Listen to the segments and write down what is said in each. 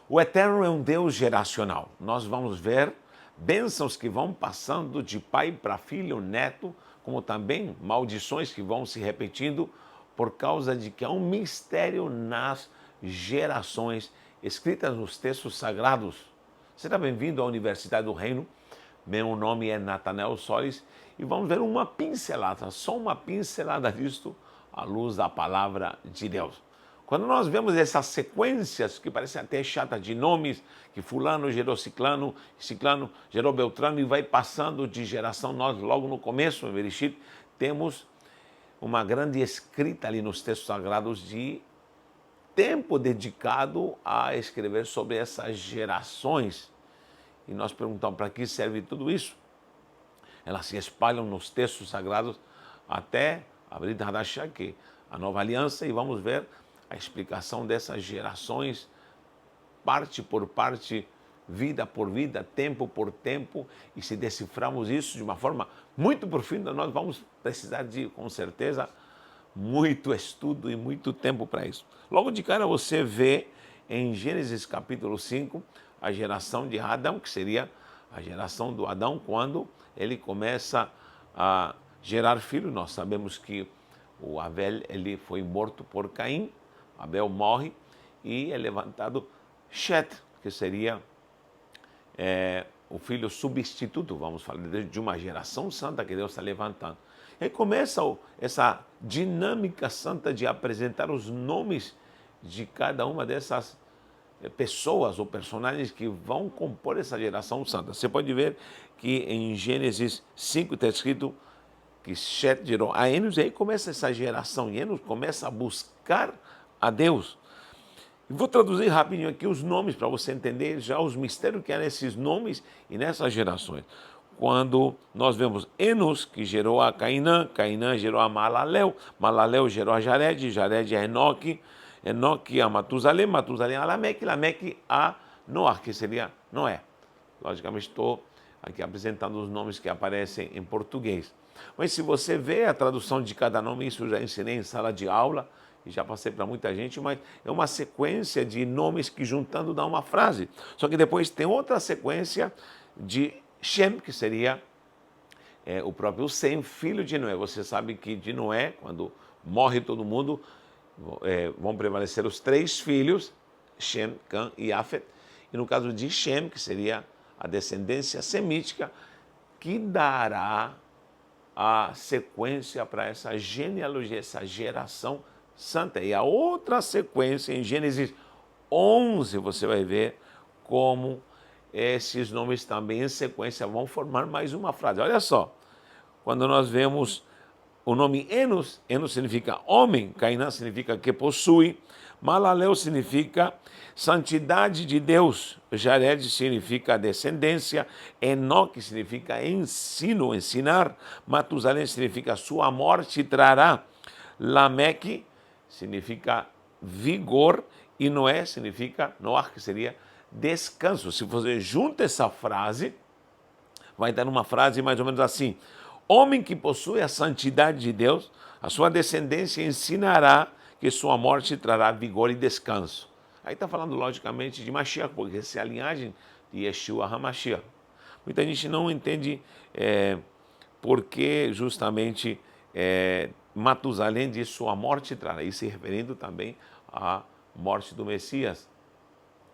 O Eterno é um Deus geracional. Nós vamos ver bênçãos que vão passando de pai para filho, neto, como também maldições que vão se repetindo por causa de que há um mistério nas gerações escritas nos textos sagrados. Seja bem-vindo à Universidade do Reino. Meu nome é Natanael Solis e vamos ver uma pincelada, só uma pincelada disto à luz da palavra de Deus. Quando nós vemos essas sequências que parecem até chatas de nomes, que fulano gerou ciclano, ciclano gerou beltrano e vai passando de geração, nós logo no começo, em Bereshit, temos uma grande escrita ali nos textos sagrados de tempo dedicado a escrever sobre essas gerações. E nós perguntamos para que serve tudo isso. Elas se espalham nos textos sagrados até a Brit Hadashah, que a nova aliança, e vamos ver a explicação dessas gerações, parte por parte, vida por vida, tempo por tempo, e se decifrarmos isso de uma forma muito profunda, nós vamos precisar de, com certeza, muito estudo e muito tempo para isso. Logo de cara você vê em Gênesis capítulo 5 a geração de Adão, que seria a geração do Adão quando ele começa a gerar filhos. Nós sabemos que o Abel ele foi morto por Caim, Abel morre e é levantado Shet, que seria o filho substituto, vamos falar, de uma geração santa que Deus está levantando. E aí começa essa dinâmica santa de apresentar os nomes de cada uma dessas pessoas ou personagens que vão compor essa geração santa. Você pode ver que em Gênesis 5 está escrito que Shet gerou a Enos, e aí começa essa geração, e Enos começa a buscar a Deus. E vou traduzir rapidinho aqui os nomes para você entender já os mistérios que há nesses nomes e nessas gerações. Quando nós vemos Enos, que gerou a Cainã, Cainã gerou a Malalel, Malalel gerou a Jared, Jared a Enoque, Enoque a Matusalém, Matusalém a Lameque, Lameque a Noar, que seria Noé. Logicamente estou aqui apresentando os nomes que aparecem em português. Mas se você vê a tradução de cada nome, isso eu já ensinei em sala de aula, e já passei para muita gente, mas é uma sequência de nomes que juntando dá uma frase. Só que depois tem outra sequência de Shem, que seria o próprio Sem, filho de Noé. Você sabe que de Noé, quando morre todo mundo, vão prevalecer os três filhos, Shem, Cã e Afet. E no caso de Shem, que seria a descendência semítica, que dará a sequência para essa genealogia, essa geração santa. E a outra sequência, em Gênesis 11, você vai ver como esses nomes também em sequência vão formar mais uma frase. Olha só, quando nós vemos o nome Enos, Enos significa homem, Cainã significa que possui, Malalel significa santidade de Deus, Jared significa descendência, Enoque significa ensino, ensinar, Matusalém significa sua morte trará, Lameque significa vigor e Noé significa Noar, que seria descanso. Se você junta essa frase, vai dar uma frase mais ou menos assim: homem que possui a santidade de Deus, a sua descendência ensinará que sua morte trará vigor e descanso. Aí está falando logicamente de Mashiach, porque essa é a linhagem de Yeshua HaMashiach. Muita gente não entende por que justamente Matusalém diz sua morte trará, e se referindo também à morte do Messias,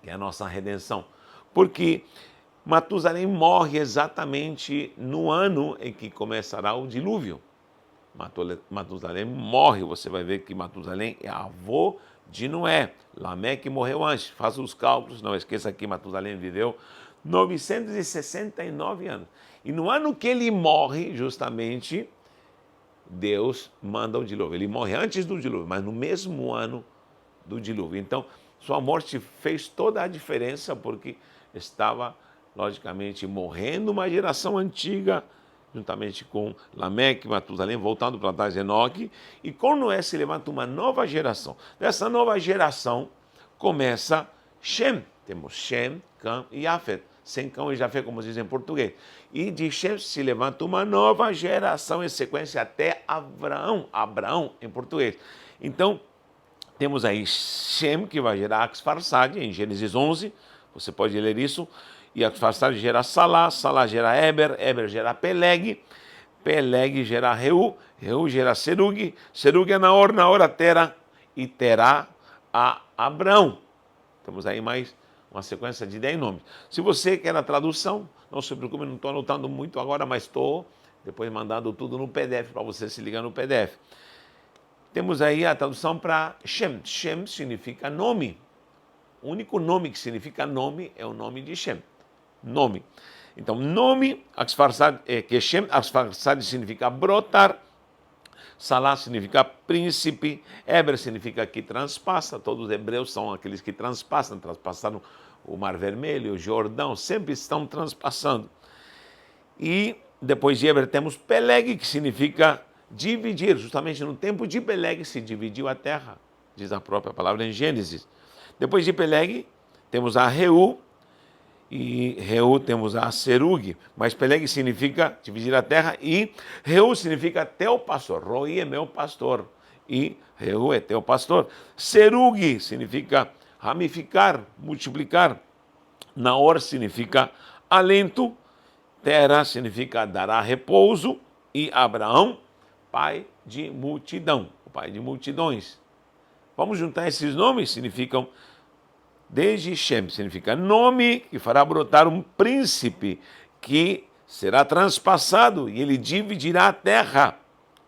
que é a nossa redenção. Porque Matusalém morre exatamente no ano em que começará o dilúvio. Matusalém morre, você vai ver que Matusalém é avô de Noé. Lameque morreu antes, faça os cálculos, não esqueça que Matusalém viveu 969 anos. E no ano que ele morre, justamente, Deus manda o dilúvio. Ele morre antes do dilúvio, mas no mesmo ano do dilúvio. Então, sua morte fez toda a diferença, porque estava, logicamente, morrendo uma geração antiga, juntamente com Lameque, Matusalém, voltando para trás de Enoque, e com Noé se levanta uma nova geração. Dessa nova geração começa Shem. Temos Shem, Cã e Afet. Sem Cão e Jafé, como dizem em português. E de Shem se levanta uma nova geração em sequência até Abraão em português. Então, Temos aí Shem, que vai gerar Arfaxad, em Gênesis 11, você pode ler isso, e Arfaxad gera Salá, Salá gera Eber, Eber gera Peleg, Peleg gera Reu, Reu gera Serug, Serug é Naor Tera, e Terá a Abrão. Temos aí mais uma sequência de 10 nomes. Se você quer a tradução, não se preocupe, não estou anotando muito agora, mas estou depois mandando tudo no PDF, para você se ligar no PDF. Temos aí a tradução para Shem. Shem significa nome. O único nome que significa nome é o nome de Shem. Nome. Então, nome, que Shem, Arfaxad significa brotar, Salá significa príncipe, Eber significa que transpassa, todos os hebreus são aqueles que transpassaram o Mar Vermelho, o Jordão, sempre estão transpassando. E depois de Eber temos Peleg, que significa dividir. Justamente no tempo de Peleg se dividiu a terra, diz a própria palavra em Gênesis. Depois de Peleg temos a Reu, e Reu temos a Serug, mas Peleg significa dividir a terra, e Reu significa teu pastor. Roi é meu pastor, e Reu é teu pastor. Serug significa ramificar, multiplicar. Naor significa alento, Terá significa dará repouso, e Abraão, pai de multidão, o pai de multidões. Vamos juntar esses nomes, significam, desde Shem, significa nome que fará brotar um príncipe que será transpassado e ele dividirá a terra.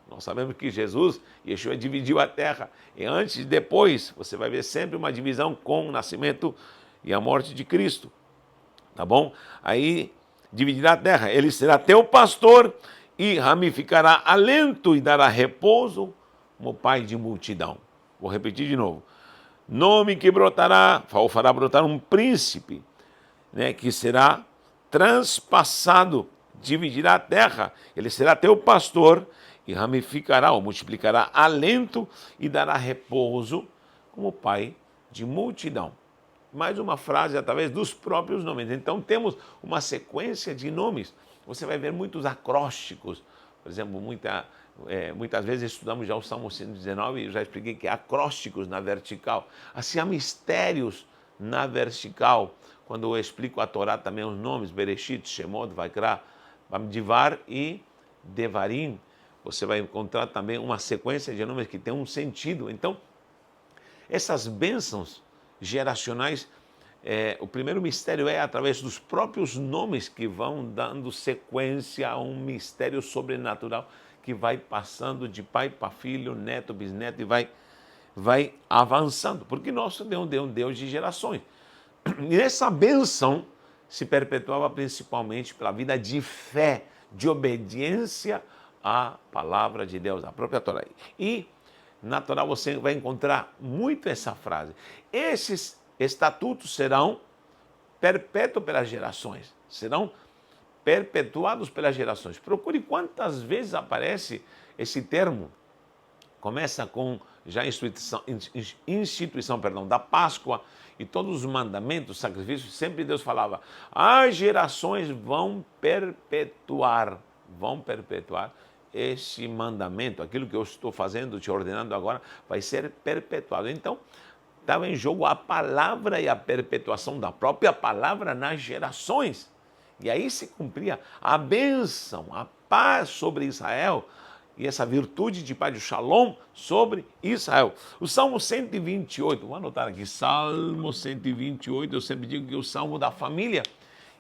Nós sabemos que Jesus, Yeshua, dividiu a terra. E antes e depois, você vai ver sempre uma divisão com o nascimento e a morte de Cristo. Tá bom? Aí, dividirá a terra. Ele será teu pastor e ramificará alento e dará repouso como pai de multidão. Vou repetir de novo. Nome que brotará, ou fará brotar um príncipe, né, que será transpassado, dividirá a terra. Ele será teu pastor e ramificará ou multiplicará alento e dará repouso como pai de multidão. Mais uma frase através dos próprios nomes. Então temos uma sequência de nomes. Você vai ver muitos acrósticos. Por exemplo, muitas vezes estudamos já o Salmo 119 e já expliquei que há acrósticos na vertical. Assim há mistérios na vertical. Quando eu explico a Torá também os nomes, Bereshit, Shemot, Vaikra, Bamdivar e Devarim, você vai encontrar também uma sequência de nomes que tem um sentido. Então, essas bênçãos geracionais, o primeiro mistério é através dos próprios nomes que vão dando sequência a um mistério sobrenatural que vai passando de pai para filho, neto, bisneto e vai avançando. Porque nosso Deus é um Deus de gerações. E essa bênção se perpetuava principalmente pela vida de fé, de obediência à palavra de Deus, à própria Torá. E na Torá você vai encontrar muito essa frase. Esses estatutos serão perpétuos pelas gerações, serão perpetuados pelas gerações. Procure quantas vezes aparece esse termo. Começa com já a instituição da Páscoa e todos os mandamentos, sacrifícios, sempre Deus falava, as gerações vão perpetuar esse mandamento, aquilo que eu estou fazendo, te ordenando agora, vai ser perpetuado. Então, estava em jogo a palavra e a perpetuação da própria palavra nas gerações. E aí se cumpria a bênção, a paz sobre Israel e essa virtude de paz de Shalom sobre Israel. O Salmo 128, vou anotar aqui, Salmo 128, eu sempre digo que é o Salmo da família,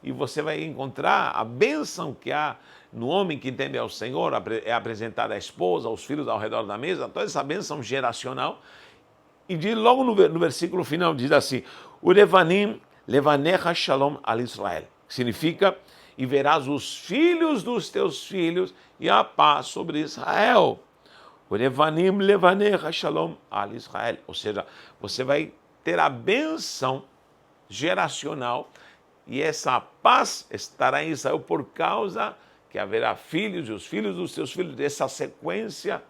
e você vai encontrar a bênção que há no homem que teme ao Senhor, é apresentada à esposa, aos filhos ao redor da mesa, toda essa bênção geracional. E diz, logo no versículo final diz assim, Urevanim levanecha shalom al Israel, que significa, e verás os filhos dos teus filhos e a paz sobre Israel. Urevanim levanecha shalom al Israel, ou seja, você vai ter a bênção geracional e essa paz estará em Israel por causa que haverá filhos e os filhos dos seus filhos. Essa sequência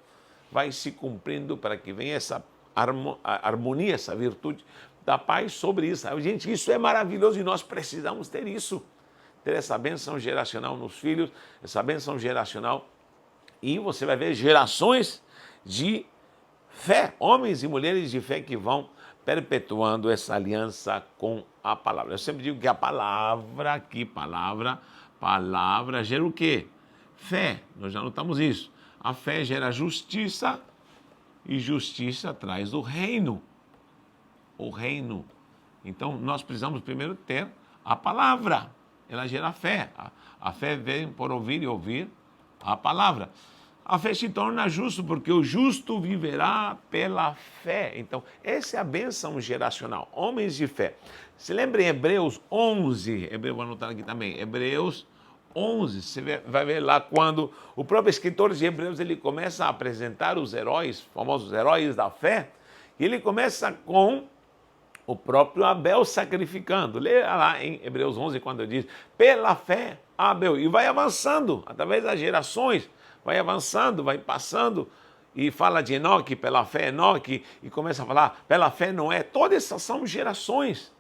vai se cumprindo para que venha essa harmonia, essa virtude da paz sobre Israel. Gente, isso é maravilhoso e nós precisamos ter isso. Ter essa bênção geracional nos filhos, essa bênção geracional. E você vai ver gerações de fé, homens e mulheres de fé que vão perpetuando essa aliança com a palavra. Eu sempre digo que a palavra aqui, palavra gera o quê? Fé, nós já notamos isso. A fé gera justiça e justiça traz o reino. O reino. Então, nós precisamos primeiro ter a palavra. Ela gera fé. A fé vem por ouvir e ouvir a palavra. A fé se torna justo, porque o justo viverá pela fé. Então, essa é a bênção geracional. Homens de fé. Se lembra em Hebreus 11, vou anotar aqui também, Hebreus 11, você vai ver lá quando o próprio escritor de Hebreus, ele começa a apresentar os heróis, famosos heróis da fé, e ele começa com o próprio Abel sacrificando. Lê lá em Hebreus 11, quando diz, pela fé, Abel, e vai avançando, através das gerações, vai avançando, vai passando, e fala de Enoque, pela fé Enoque, e começa a falar, pela fé Noé, todas essas são gerações.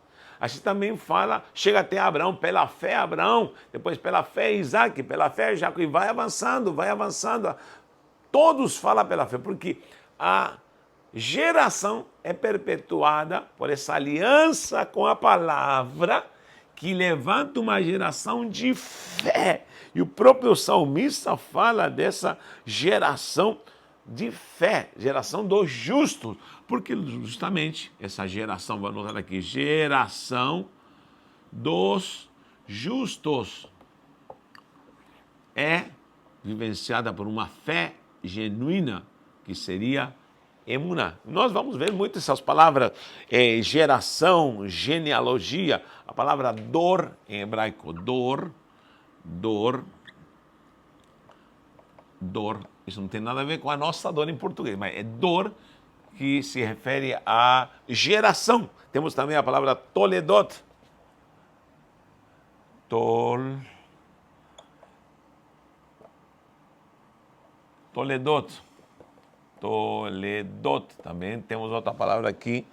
A gente também fala, chega até Abraão, pela fé Abraão, depois pela fé Isaac, pela fé Jacó, e vai avançando, vai avançando. Todos falam pela fé, porque a geração é perpetuada por essa aliança com a palavra que levanta uma geração de fé. E o próprio salmista fala dessa geração de fé, geração dos justos, porque justamente essa geração, vou anotar aqui, geração dos justos é vivenciada por uma fé genuína, que seria emuná. Nós vamos ver muito essas palavras, geração, genealogia, a palavra dor em hebraico, dor, isso não tem nada a ver com a nossa dor em português, mas é dor que se refere à geração. Temos também a palavra toledot, também temos outra palavra aqui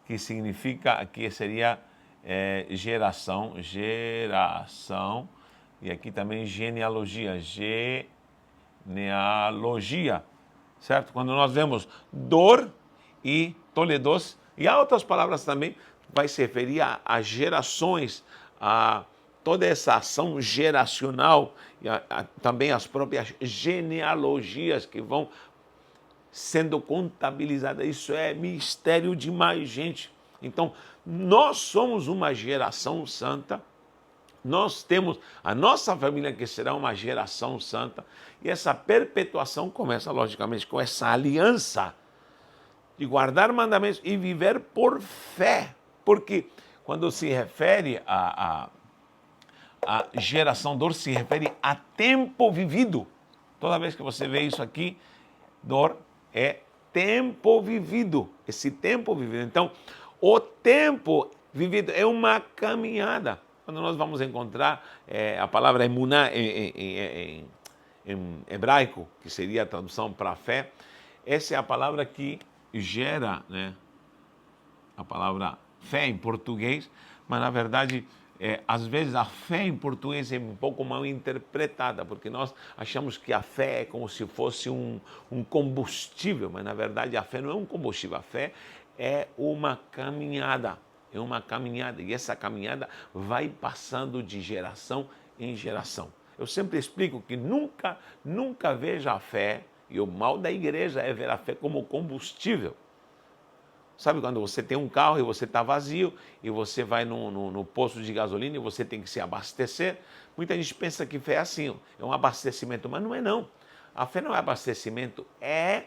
que significa, aqui seria geração, e aqui também genealogia, certo? Quando nós vemos dor e toledos, e há outras palavras também, vai se referir a gerações, a toda essa ação geracional, e também as próprias genealogias que vão sendo contabilizadas. Isso é mistério demais, gente. Então, nós somos uma geração santa, nós temos a nossa família que será uma geração santa, e essa perpetuação começa, logicamente, com essa aliança de guardar mandamentos e viver por fé. Porque quando se refere a geração dor, se refere a tempo vivido. Toda vez que você vê isso aqui, dor é tempo vivido. Esse tempo vivido. Então, o tempo vivido é uma caminhada. Quando nós vamos encontrar a palavra emuná em hebraico, que seria a tradução para fé, essa é a palavra que gera, né, a palavra fé em português, mas na verdade, às vezes a fé em português é um pouco mal interpretada, porque nós achamos que a fé é como se fosse um combustível, mas na verdade a fé não é um combustível, a fé é uma caminhada. É uma caminhada, e essa caminhada vai passando de geração em geração. Eu sempre explico que nunca veja a fé, e o mal da igreja é ver a fé como combustível. Sabe quando você tem um carro e você está vazio, e você vai no posto de gasolina e você tem que se abastecer? Muita gente pensa que fé é assim, é um abastecimento, mas não é não. A fé não é abastecimento, é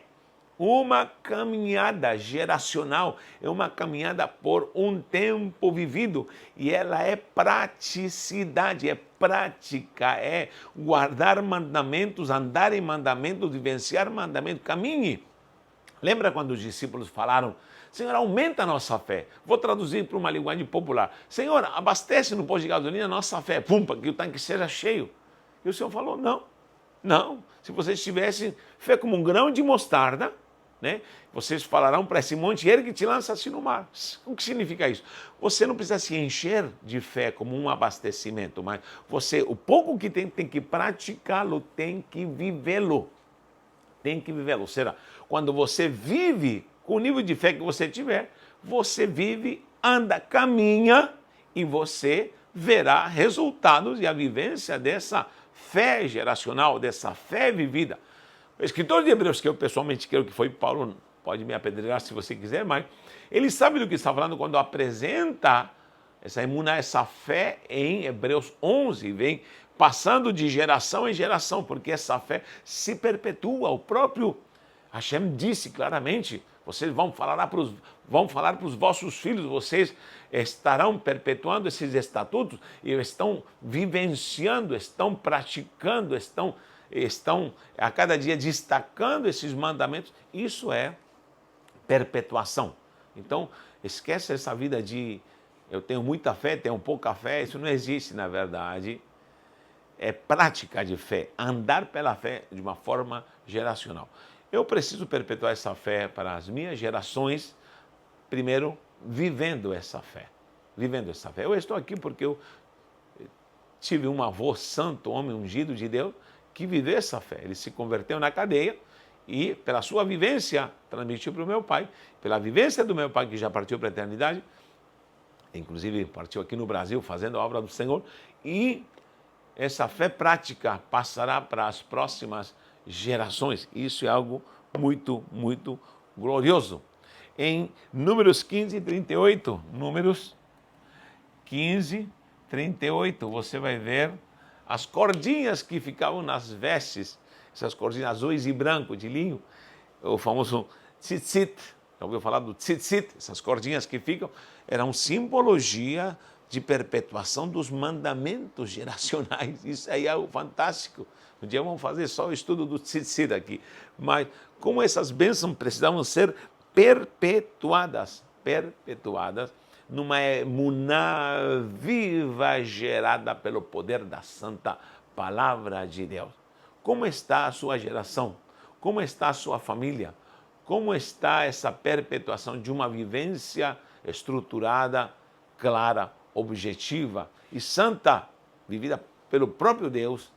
uma caminhada geracional, é uma caminhada por um tempo vivido, e ela é praticidade, é prática, é guardar mandamentos, andar em mandamentos, vivenciar mandamentos, caminhe. Lembra quando os discípulos falaram, Senhor, aumenta a nossa fé. Vou traduzir para uma linguagem popular. Senhor, abastece no posto de gasolina a nossa fé, para que o tanque seja cheio. E o Senhor falou, não. Se vocês tivessem fé como um grão de mostarda, né, vocês falarão para esse monte, ergue e te lança-se no mar. O que significa isso? Você não precisa se encher de fé como um abastecimento, mas o pouco que tem que praticá-lo, tem que vivê-lo. Tem que vivê-lo. Ou seja, quando você vive com o nível de fé que você tiver, você vive, anda, caminha e você verá resultados e a vivência dessa fé geracional, dessa fé vivida. O escritor de Hebreus, que eu pessoalmente creio que foi Paulo, pode me apedrejar se você quiser, mas ele sabe do que está falando quando apresenta essa emuná, essa fé em Hebreus 11, vem passando de geração em geração, porque essa fé se perpetua. O próprio Hashem disse claramente, vocês vão falar para os vossos filhos, vocês estarão perpetuando esses estatutos e estão vivenciando, estão praticando, estão a cada dia destacando esses mandamentos. Isso é perpetuação. Então, esquece essa vida de eu tenho muita fé, tenho pouca fé, isso não existe na verdade. É prática de fé, andar pela fé de uma forma geracional. Eu preciso perpetuar essa fé para as minhas gerações, primeiro, vivendo essa fé. Vivendo essa fé. Eu estou aqui porque eu tive um avô santo, homem ungido de Deus, que viveu essa fé. Ele se converteu na cadeia e, pela sua vivência, transmitiu para o meu pai. Pela vivência do meu pai, que já partiu para a eternidade, inclusive partiu aqui no Brasil, fazendo a obra do Senhor, e essa fé prática passará para as próximas gerações. Isso é algo muito, muito glorioso. Em Números 15, 38, Números 15, 38, você vai ver as cordinhas que ficavam nas vestes, essas cordinhas azuis e branco de linho, o famoso tzitzit. Já ouviu falar do tzitzit? Essas cordinhas que ficam, eram simbologia de perpetuação dos mandamentos geracionais. Isso aí é o fantástico. Um dia vamos fazer só o estudo do tzitzit aqui. Mas como essas bênçãos precisavam ser perpetuadas numa emuná viva gerada pelo poder da santa palavra de Deus. Como está a sua geração? Como está a sua família? Como está essa perpetuação de uma vivência estruturada, clara, objetiva e santa, vivida pelo próprio Deus,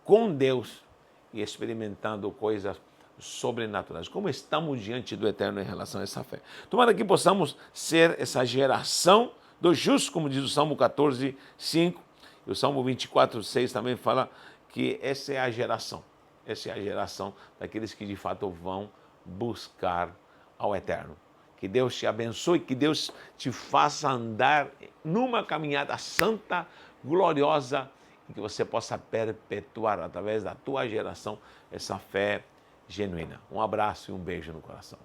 com Deus e experimentando coisas sobrenaturais? Como estamos diante do Eterno em relação a essa fé? Tomara que possamos ser essa geração dos justos, como diz o Salmo 14, 5, e o Salmo 24, 6 também fala que essa é a geração daqueles que de fato vão buscar ao Eterno. Que Deus te abençoe, que Deus te faça andar numa caminhada santa, gloriosa, e que você possa perpetuar através da tua geração essa fé genuína. Um abraço e um beijo no coração.